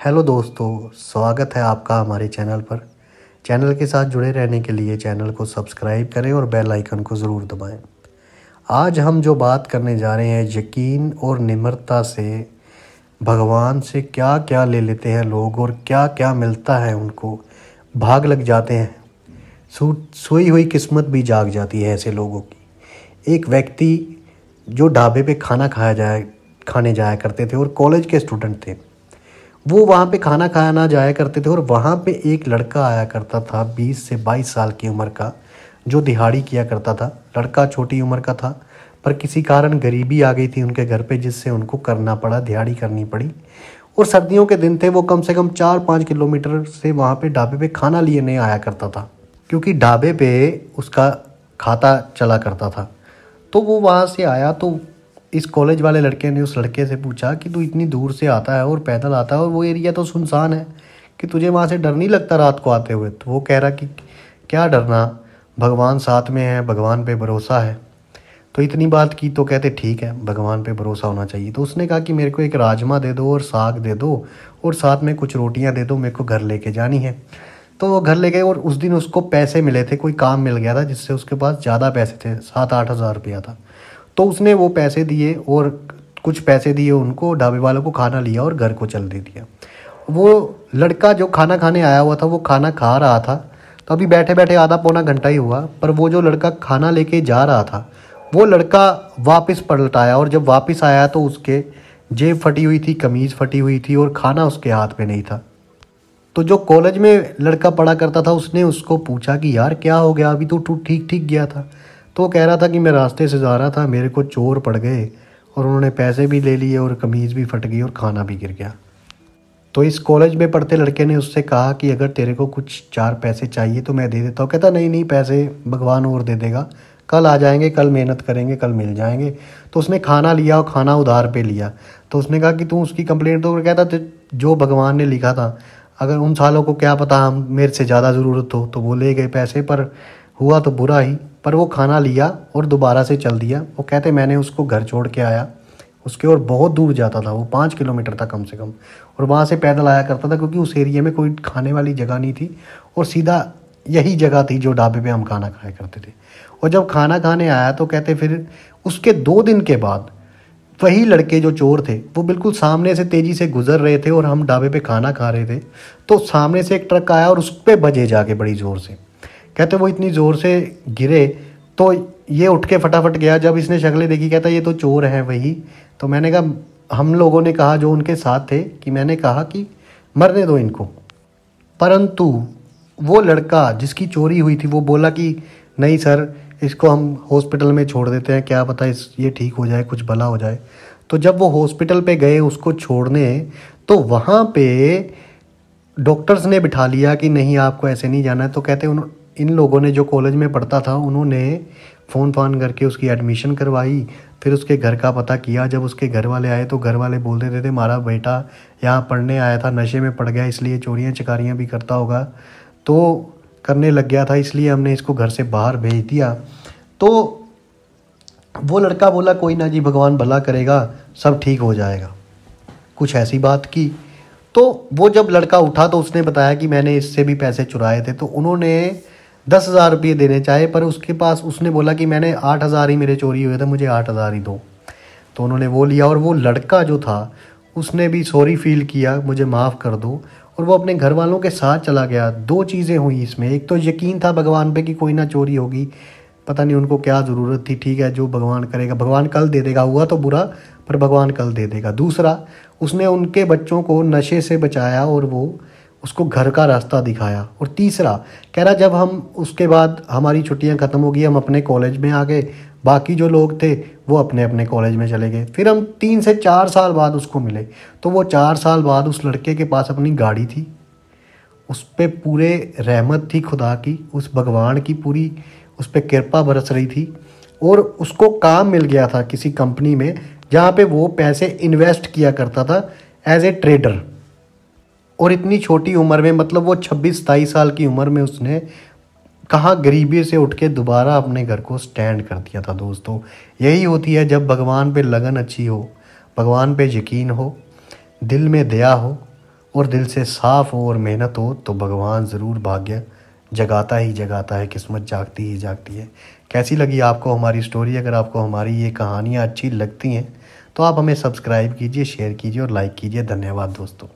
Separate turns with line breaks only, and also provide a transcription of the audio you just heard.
Hello दोस्तों, स्वागत है आपका हमारे चैनल पर। चैनल के साथ जुड़े रहने के लिए चैनल को सब्सक्राइब करें और बेल आइकन को ज़रूर दबाएं। आज हम जो बात करने जा रहे हैं, यकीन और निम्रता से भगवान से क्या क्या ले लेते हैं लोग और क्या क्या मिलता है उनको, भाग लग जाते हैं। सोई हुई किस्मत भी जाग जाती है ऐसे लोगों की। एक व्यक्ति जो ढाबे पे खाने जाया करते थे और कॉलेज के स्टूडेंट थे, वो वहाँ पे खाना खाना जाया करते थे और वहाँ पे एक लड़का आया करता था 20 से 22 साल की उम्र का, जो दिहाड़ी किया करता था। लड़का छोटी उम्र का था, पर किसी कारण गरीबी आ गई थी उनके घर पे, जिससे उनको करना पड़ा, दिहाड़ी करनी पड़ी। और सर्दियों के दिन थे, वो कम से कम 4-5 किलोमीटर से वहाँ पे ढाबे पे खाना लिए नहीं आया करता था, क्योंकि ढाबे पे उसका खाता चला करता था। तो वो वहाँ से आया तो इस कॉलेज वाले लड़के ने उस लड़के से पूछा कि तू इतनी दूर से आता है और पैदल आता है और वो एरिया तो सुनसान है, कि तुझे वहाँ से डर नहीं लगता रात को आते हुए? तो वो कह रहा कि क्या डरना, भगवान साथ में है, भगवान पे भरोसा है। तो इतनी बात की तो कहते ठीक है, भगवान पे भरोसा होना चाहिए। तो उसने कहा कि मेरे को एक राजमा दे दो और साग दे दो और साथ में कुछ रोटियां दे दो, मेरे को घर लेके जानी है। तो वो घर ले गए और उस दिन उसको पैसे मिले थे, कोई काम मिल गया था जिससे उसके पास ज़्यादा पैसे थे, 7-8 हज़ार रुपया था। तो उसने वो पैसे दिए और कुछ पैसे दिए उनको, ढाबे वालों को खाना लिया और घर को चल दे दिया। वो लड़का जो खाना खाने आया हुआ था वो खाना खा रहा था। तो अभी बैठे बैठे आधा पौना घंटा ही हुआ, पर वो जो लड़का खाना लेके जा रहा था वो लड़का वापस पलट आया, और जब वापस आया तो उसके जेब फटी हुई थी, कमीज़ फटी हुई थी और खाना उसके हाथ में नहीं था। तो जो कॉलेज में लड़का पढ़ा करता था उसने उसको पूछा कि यार क्या हो गया, अभी तो तू ठीक ठीक गया था। तो वो कह रहा था कि मैं रास्ते से जा रहा था, मेरे को चोर पड़ गए और उन्होंने पैसे भी ले लिए और कमीज़ भी फट गई और खाना भी गिर गया। तो इस कॉलेज में पढ़ते लड़के ने उससे कहा कि अगर तेरे को कुछ 4 पैसे चाहिए तो मैं दे देता हूँ। कहता नहीं नहीं, पैसे भगवान और दे देगा, कल आ जाएंगे, कल मेहनत करेंगे, कल मिल जाएंगे। तो उसने खाना लिया और खाना उधार पे लिया। तो उसने कहा कि तू उसकी कंप्लेंट तो कहता जो भगवान ने लिखा था, अगर उन सालों को क्या पता हम मेरे से ज़्यादा ज़रूरत हो, तो वो ले गए पैसे, पर हुआ तो बुरा ही। पर वो खाना लिया और दोबारा से चल दिया। वो कहते मैंने उसको घर छोड़ के आया उसके, और बहुत दूर जाता था वो, 5 किलोमीटर था कम से कम, और वहाँ से पैदल आया करता था क्योंकि उस एरिया में कोई खाने वाली जगह नहीं थी और सीधा यही जगह थी जो ढाबे पे हम खाना खाया करते थे। और जब खाना खाने आया तो कहते फिर उसके 2 दिन के बाद वही लड़के जो चोर थे वो बिल्कुल सामने से तेज़ी से गुजर रहे थे और हम ढाबे पे खाना खा रहे थे। तो सामने से एक ट्रक आया और उस पर बजे जाके बड़ी ज़ोर से। कहते वो इतनी ज़ोर से गिरे तो ये उठ के फटाफट गया। जब इसने शक्लें देखी कहता ये तो चोर हैं वही। तो मैंने कहा, हम लोगों ने कहा जो उनके साथ थे, कि मैंने कहा कि मरने दो इनको, परंतु वो लड़का जिसकी चोरी हुई थी वो बोला कि नहीं सर, इसको हम हॉस्पिटल में छोड़ देते हैं, क्या पता ये ठीक हो जाए, कुछ भला हो जाए। तो जब वो हॉस्पिटल पे गए उसको छोड़ने, तो वहाँ पे डॉक्टर्स ने बिठा लिया कि नहीं आपको ऐसे नहीं जाना है। तो कहते इन लोगों ने जो कॉलेज में पढ़ता था उन्होंने फ़ोन करके उसकी एडमिशन करवाई, फिर उसके घर का पता किया। जब उसके घर वाले आए तो घर वाले बोल देते थे हमारा बेटा यहाँ पढ़ने आया था, नशे में पड़ गया, इसलिए चोरियाँ चकारियाँ भी करता होगा, तो करने लग गया था, इसलिए हमने इसको घर से बाहर भेज दिया। तो वो लड़का बोला कोई ना जी, भगवान भला करेगा, सब ठीक हो जाएगा, कुछ ऐसी बात की। तो वो जब लड़का उठा तो उसने बताया कि मैंने इससे भी पैसे चुराए थे। तो उन्होंने 10,000 रुपये देने चाहे, पर उसके पास उसने बोला कि मैंने 8,000 ही मेरे चोरी हुए थे, मुझे 8,000 ही दो। तो उन्होंने वो लिया और वो लड़का जो था उसने भी सॉरी फील किया, मुझे माफ़ कर दो, और वो अपने घर वालों के साथ चला गया। 2 चीज़ें हुई इसमें, एक तो यकीन था भगवान पे कि कोई ना चोरी होगी, पता नहीं उनको क्या ज़रूरत थी, ठीक है जो भगवान करेगा भगवान कल दे देगा, हुआ तो बुरा पर भगवान कल दे देगा। दूसरा, उसने उनके बच्चों को नशे से बचाया और वो उसको घर का रास्ता दिखाया। और तीसरा कह रहा जब हम उसके बाद हमारी छुट्टियां ख़त्म हो गई, हम अपने कॉलेज में आ गए, बाकी जो लोग थे वो अपने अपने कॉलेज में चले गए। फिर हम 3 से 4 साल बाद उसको मिले, तो वो 4 साल बाद उस लड़के के पास अपनी गाड़ी थी, उस पर पूरे रहमत थी खुदा की, उस भगवान की पूरी उस पर कृपा बरस रही थी, और उसको काम मिल गया था किसी कंपनी में जहाँ पे वो पैसे इन्वेस्ट किया करता था एज ए ट्रेडर। और इतनी छोटी उम्र में, मतलब वो 26-27 साल की उम्र में उसने कहाँ गरीबी से उठ के दोबारा अपने घर को स्टैंड कर दिया था। दोस्तों यही होती है जब भगवान पे लगन अच्छी हो, भगवान पे यकीन हो, दिल में दया हो, और दिल से साफ हो और मेहनत हो तो भगवान ज़रूर भाग्य जगाता ही जगाता है, किस्मत जागती ही जागती है। कैसी लगी आपको हमारी स्टोरी? अगर आपको हमारी ये कहानियाँ अच्छी लगती हैं तो आप हमें सब्सक्राइब कीजिए, शेयर कीजिए और लाइक कीजिए। धन्यवाद दोस्तों।